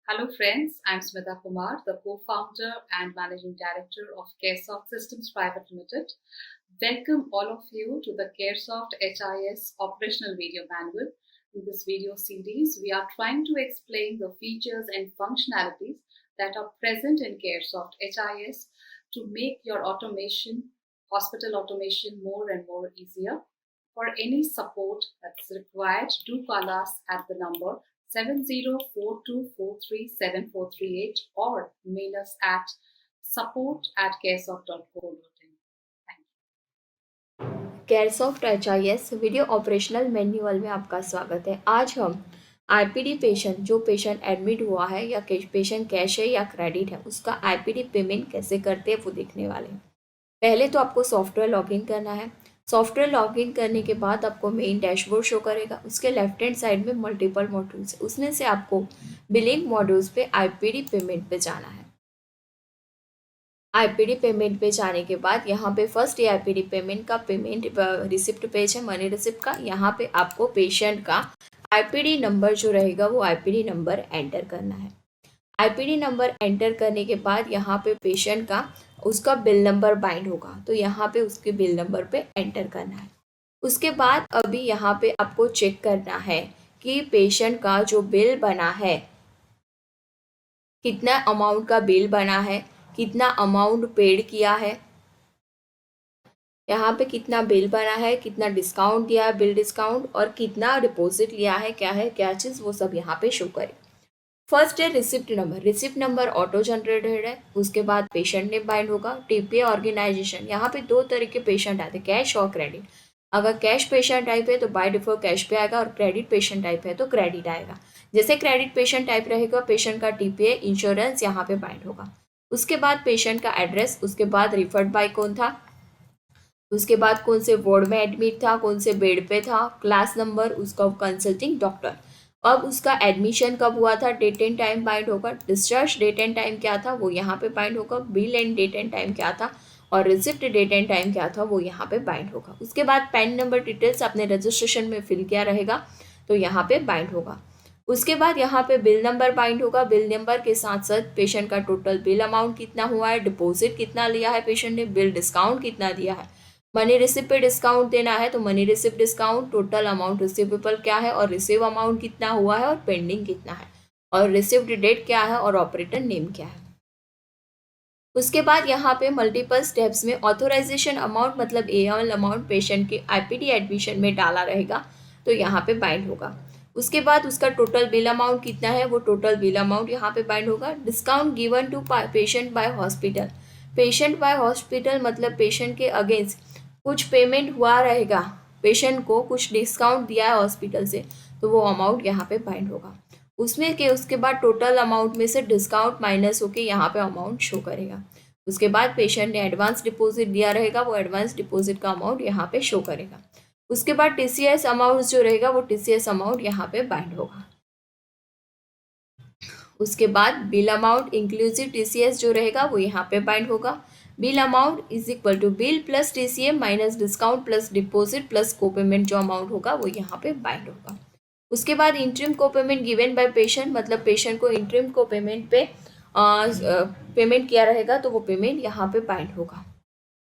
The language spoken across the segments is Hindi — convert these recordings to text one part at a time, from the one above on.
Hello friends, I'm Smita Kumar, the co-founder and managing director of CareSoft Systems Private Limited. Welcome all of you to the CareSoft HIS operational video manual. In this video series, we are trying to explain the features and functionalities that are present in CareSoft HIS to make your hospital automation more and more easier. For any support that's required, do call us at the number 7042437438 or mail us at support@caresoft.co.in. Thank you. केयरसॉफ्ट HIS video operational manual में आपका स्वागत है। आज हम आईपीडी पेशेंट जो पेशेंट एडमिट हुआ है या पेशेंट कैश है या क्रेडिट है उसका आईपीडी पेमेंट कैसे करते हैं वो देखने वाले हैं। पहले तो आपको सॉफ्टवेयर लॉगिन करना है। सॉफ्टवेयर लॉगिन करने के बाद आपको मेन डैशबोर्ड शो करेगा। उसके लेफ्ट हैंड साइड में मल्टीपल मॉड्यूल्स, उसमें से आपको बिलिंग मॉड्यूल्स पे आईपीडी पेमेंट पे जाना है। आईपीडी पेमेंट पे जाने के बाद यहाँ पे फर्स्ट ये आईपीडी पेमेंट का पेमेंट रिसिप्ट पेज है, मनी रिसिप्ट का। यहाँ पे आपको पेशेंट का आईपीडी नंबर जो रहेगा वो आईपीडी नंबर एंटर करना है। आईपीडी नंबर एंटर करने के बाद यहाँ पे पेशेंट का उसका बिल नंबर बाइंड होगा, तो यहाँ पे उसके बिल नंबर पे एंटर करना है। उसके बाद अभी यहाँ पे आपको चेक करना है कि पेशेंट का जो बिल बना है, कितना अमाउंट का बिल बना है, कितना अमाउंट पेड किया है, यहाँ पे कितना बिल बना है, कितना डिस्काउंट दिया है, बिल डिस्काउंट, और कितना डिपॉजिट लिया है, क्या चीज़, वो सब यहाँ पे शो करें। फर्स्ट है receipt number. Receipt number auto generated है। उसके बाद पेशेंट नेम बाइंड होगा। टीपीए ऑर्गेनाइजेशन, यहाँ पे दो तरह के पेशेंट आते हैं, कैश और क्रेडिट। अगर कैश पेशेंट टाइप है तो बाय डिफॉल्ट कैश पे आएगा, और क्रेडिट पेशेंट टाइप है तो क्रेडिट आएगा। जैसे क्रेडिट पेशेंट टाइप रहेगा, पेशेंट का टीपीए इंश्योरेंस यहाँ पे बाइंड होगा। उसके बाद पेशेंट का एड्रेस, उसके बाद रिफर्ड बाय कौन था, उसके बाद कौन से वार्ड में एडमिट था, कौन से बेड पे था, क्लास नंबर, उसका कंसल्टिंग डॉक्टर। अब उसका एडमिशन कब हुआ था, डेट एंड टाइम बाइंड होगा। डिस्चार्ज डेट एंड टाइम क्या था वो यहाँ पे बाइंड होगा। Bill and date and time क्या था, और रिसिप्ट डेट एंड टाइम क्या था वो यहाँ पे बाइंड होगा। उसके बाद पैन नंबर डिटेल्स आपने रजिस्ट्रेशन में फिल किया रहेगा तो यहाँ पे बाइंड होगा। उसके बाद यहाँ पे बिल नंबर बाइंड होगा। बिल नंबर के साथ साथ पेशेंट का टोटल बिल अमाउंट कितना हुआ है, डिपॉजिट कितना लिया है पेशेंट ने, बिल डिस्काउंट कितना दिया है, मनी रिसिप्ट पे डिस्काउंट देना है तो money receipt discount, total amount receivable क्या है और रिसीव अमाउंट कितना हुआ है और पेंडिंग कितना है, और रिसिप्ट डेट क्या है और ऑपरेटर नेम क्या है। उसके बाद यहाँ पे मल्टीपल स्टेप्स में ऑथोराइजेशन अमाउंट मतलब एएमएल अमाउंट पेशेंट के आईपीडी एडमिशन में डाला रहेगा तो यहाँ पे बाइंड होगा। उसके बाद उसका टोटल बिल अमाउंट कितना है वो टोटल बिल अमाउंट यहाँ पे बाइंड होगा। Discount given to patient by hospital. Patient by hospital मतलब पेशेंट के अगेंस्ट कुछ पेमेंट हुआ रहेगा, पेशेंट को कुछ डिस्काउंट दिया है हॉस्पिटल से तो वो अमाउंट यहाँ पे बाइंड होगा। उसमें के उसके बाद टोटल अमाउंट में से डिस्काउंट माइनस होके यहाँ पे अमाउंट शो करेगा। उसके बाद पेशेंट ने एडवांस डिपॉजिट दिया रहेगा, वो एडवांस डिपॉजिट का अमाउंट यहाँ पे शो करेगा। उसके बाद टीसीएस अमाउंट जो रहेगा वो टीसीएस अमाउंट यहाँ पे बाइंड होगा। उसके बाद बिल अमाउंट इंक्लूसिव टीसीएस जो रहेगा वो यहाँ पे बाइंड होगा। Bill amount is equal to bill plus TCA minus discount plus deposit plus co payment जो अमाउंट होगा वो यहाँ पे बाइंड होगा। उसके बाद इंटरिम को पेमेंट गिवन बाय पेशेंट मतलब पेशेंट को इंटरिम को पेमेंट पे पेमेंट किया रहेगा तो वो पेमेंट यहाँ पे बाइंड होगा।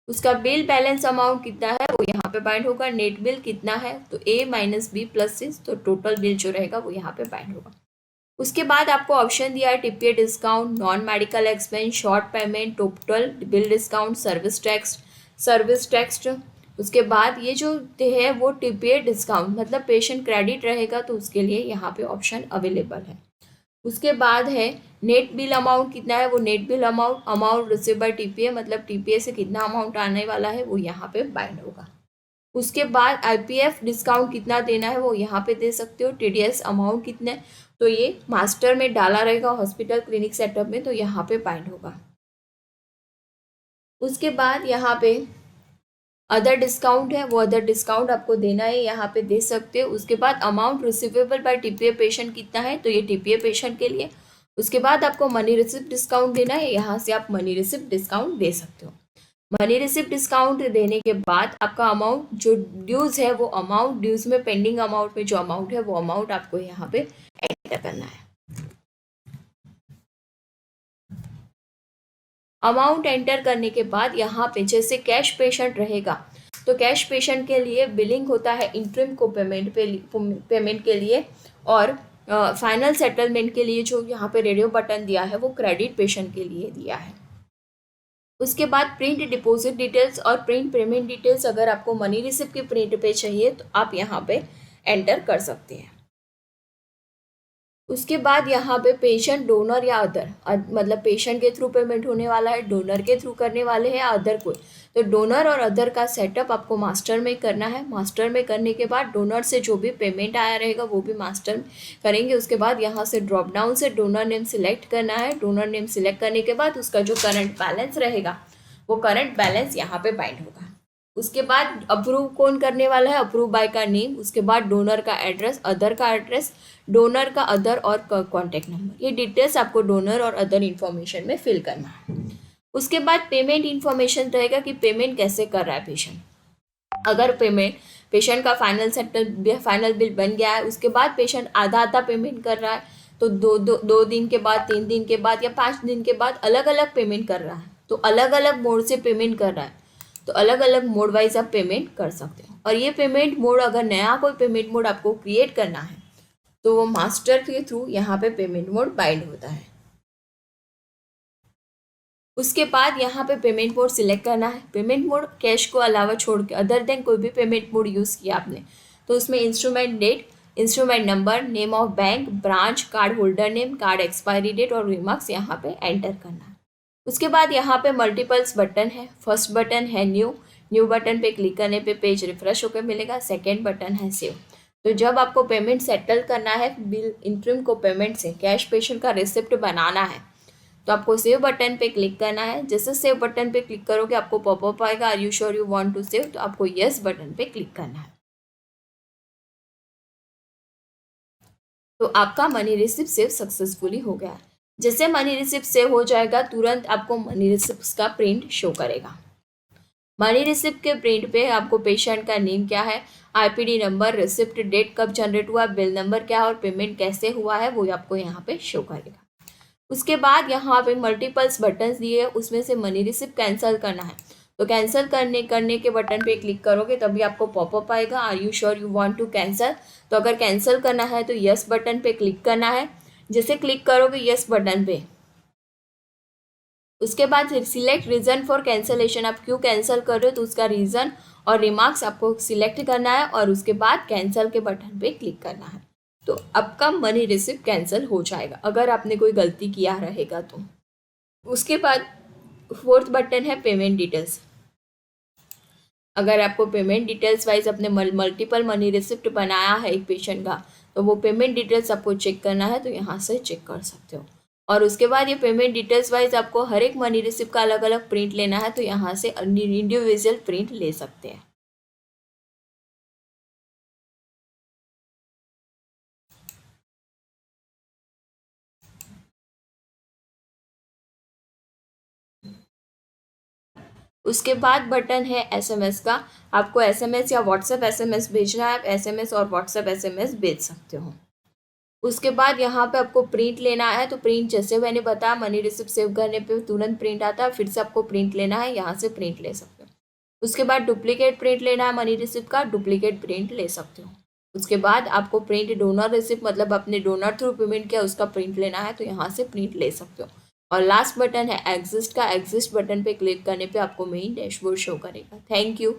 उसका बिल बैलेंस अमाउंट कितना है वो यहाँ पे बाइंड होगा। नेट बिल कितना है तो ए माइनस बी प्लस सी, तो टोटल बिल जो रहेगा वो यहाँ पे बाइंड होगा। उसके बाद आपको ऑप्शन दिया है TPA discount, non medical expense, short payment, total bill discount, service tax. उसके बाद ये जो है वो टीपीए डिस्काउंट मतलब पेशेंट क्रेडिट रहेगा तो उसके लिए यहाँ पे ऑप्शन अवेलेबल है। उसके बाद है नेट बिल अमाउंट कितना है वो net bill amount receive by TPA मतलब टीपीए से कितना अमाउंट आने वाला है वो यहाँ पे बाइंड होगा। उसके बाद आईपीएफ डिस्काउंट कितना देना है वो यहाँ पे दे सकते हो। टीडीएस अमाउंट कितना है तो ये मास्टर में डाला रहेगा हॉस्पिटल क्लिनिक सेटअप में तो यहाँ पे बाइंड होगा। उसके बाद यहाँ पे अदर डिस्काउंट है वो अदर डिस्काउंट आपको देना है यहाँ पे दे सकते हो। उसके बाद amount receivable by TPA patient कितना है तो ये टीपीए पेशेंट के लिए। उसके बाद आपको मनी रिसिप्ट डिस्काउंट देना है, यहाँ से आप मनी रिसिप्ट डिस्काउंट दे सकते हो। मनी रिसिप्ट डिस्काउंट देने के बाद आपका अमाउंट जो ड्यूज है वो अमाउंट ड्यूज में पेंडिंग अमाउंट में जो अमाउंट है वो अमाउंट आपको यहाँ पे एंटर करना है। अमाउंट एंटर करने के बाद यहाँ पे जैसे कैश पेशेंट रहेगा तो कैश पेशेंट के लिए बिलिंग होता है इंटरिम को पेमेंट के लिए, और फाइनल सेटलमेंट के लिए जो यहाँ पे रेडियो बटन दिया है वो क्रेडिट पेशेंट के लिए दिया है। उसके बाद प्रिंट डिपॉजिट डिटेल्स और प्रिंट पेमेंट डिटेल्स, अगर आपको मनी रिसिप्ट की प्रिंट पे चाहिए तो आप यहाँ पे एंटर कर सकते हैं। उसके बाद यहाँ पे पेशेंट, डोनर या अदर, मतलब पेशेंट के थ्रू पेमेंट होने वाला है, डोनर के थ्रू करने वाले हैं, अदर कोई, तो डोनर और अदर का सेटअप आपको मास्टर में करना है। मास्टर में करने के बाद डोनर से जो भी पेमेंट आया रहेगा वो भी मास्टर में करेंगे। उसके बाद यहाँ से ड्रॉप डाउन से डोनर नेम सिलेक्ट करना है। डोनर नेम सिलेक्ट करने के बाद उसका जो करंट बैलेंस रहेगा वो करंट बैलेंस यहाँ पे बाइंड होगा। उसके बाद अप्रूव कौन करने वाला है, अप्रूव बाय का नेम, उसके बाद डोनर का एड्रेस, अदर का एड्रेस, डोनर का अदर और कॉन्टैक्ट नंबर, ये डिटेल्स आपको डोनर और अदर इन्फॉर्मेशन में फिल करना है। उसके बाद पेमेंट इन्फॉर्मेशन रहेगा कि पेमेंट कैसे कर रहा है पेशेंट। अगर पेशेंट का फाइनल बिल बन गया है, उसके बाद पेशेंट आधा पेमेंट कर रहा है तो दो दिन के बाद, 3 दिन के बाद या 5 दिन के बाद अलग अलग पेमेंट कर रहा है, तो अलग अलग मोड से पेमेंट कर रहा है तो अलग अलग मोड वाइज आप पेमेंट कर सकते हो। और ये पेमेंट मोड, अगर नया कोई पेमेंट मोड आपको क्रिएट करना है तो वो मास्टर के थ्रू यहाँ पे पेमेंट मोड बाइंड होता है। उसके बाद यहाँ पे पेमेंट मोड सिलेक्ट करना है। पेमेंट मोड कैश को अलावा छोड़ के अदर देन कोई भी पेमेंट मोड यूज़ किया आपने तो उसमें instrument date, instrument number, name of bank, branch, card holder name, card expiry date और रिमार्क्स यहाँ पे एंटर करना है। उसके बाद यहाँ पे मल्टीपल्स बटन है। फर्स्ट बटन है न्यू बटन पे क्लिक करने पे पेज रिफ्रेश होकर मिलेगा। सेकेंड बटन है सेव। तो जब आपको पेमेंट सेटल करना है, बिल इंटरिम को पेमेंट से कैश पेशेंट का रिसिप्ट बनाना है तो आपको सेव बटन पे क्लिक करना है। जैसे सेव बटन पे क्लिक करोगे आपको पॉपअप आएगा, are you sure you want to save, तो आपको यस बटन पे क्लिक करना है। तो आपका मनी रिसिप्ट सेव सक्सेसफुली हो गया। जैसे मनी रिसिप्ट सेव हो जाएगा तुरंत आपको मनी रिसिप्ट का प्रिंट शो करेगा। मनी रिसिप्ट के प्रिंट पे आपको पेशेंट का नेम क्या है, आईपीडी नंबर, रिसिप्ट डेट कब जनरेट हुआ, बिल नंबर क्या है और पेमेंट कैसे हुआ है वो आपको यहाँ पे शो करेगा। उसके बाद यहाँ पे मल्टीपल्स बटन्स दिए हैं, उसमें से मनी रिसिप्ट कैंसिल करना है तो कैंसिल करने के बटन पे क्लिक करोगे तभी आपको पॉपअप आएगा, are you sure you want to cancel. तो अगर कैंसिल करना है तो यस बटन पे क्लिक करना है। जैसे क्लिक करोगे यस बटन पे, उसके बाद सिलेक्ट रीज़न फॉर कैंसिलेशन, आप क्यों कैंसिल कर रहे हो तो उसका रीज़न और रिमार्क्स आपको सिलेक्ट करना है और उसके बाद कैंसिल के बटन पे क्लिक करना है। तो आपका मनी रिसिप्ट कैंसिल हो जाएगा अगर आपने कोई गलती किया रहेगा तो। उसके बाद फोर्थ बटन है पेमेंट डिटेल्स। अगर आपको पेमेंट डिटेल्स वाइज अपने मल्टीपल मनी रिसिप्ट बनाया है एक पेशेंट का तो वो पेमेंट डिटेल्स आपको चेक करना है तो यहाँ से चेक कर सकते हो। और उसके बाद ये पेमेंट डिटेल्स वाइज आपको हर एक मनी रिसिप्ट का अलग अलग प्रिंट लेना है तो यहाँ से इंडिविजुअल प्रिंट ले सकते हैं। उसके बाद बटन है एसएमएस का। आपको एसएमएस या व्हाट्सएप एसएमएस भेजना है, आप एसएमएस और व्हाट्सएप एसएमएस भेज सकते हो। उसके बाद यहाँ पे आपको प्रिंट लेना है तो प्रिंट जैसे मैंने बताया मनी रिसिप्ट सेव करने पे तुरंत प्रिंट आता है, फिर से आपको प्रिंट लेना है, यहाँ से प्रिंट ले सकते हो। उसके बाद डुप्लीकेट प्रिंट लेना है मनी रिसिप्ट का, डुप्लीकेट प्रिंट ले सकते हो। उसके बाद आपको प्रिंट डोनर रिसिप्ट मतलब अपने डोनर थ्रू पेमेंट किया उसका प्रिंट लेना है तो यहाँ से प्रिंट ले सकते हो। और लास्ट बटन है एग्जिस्ट का, एग्जिस्ट बटन पे क्लिक करने पे आपको मेन डैशबोर्ड शो करेगा। Thank you.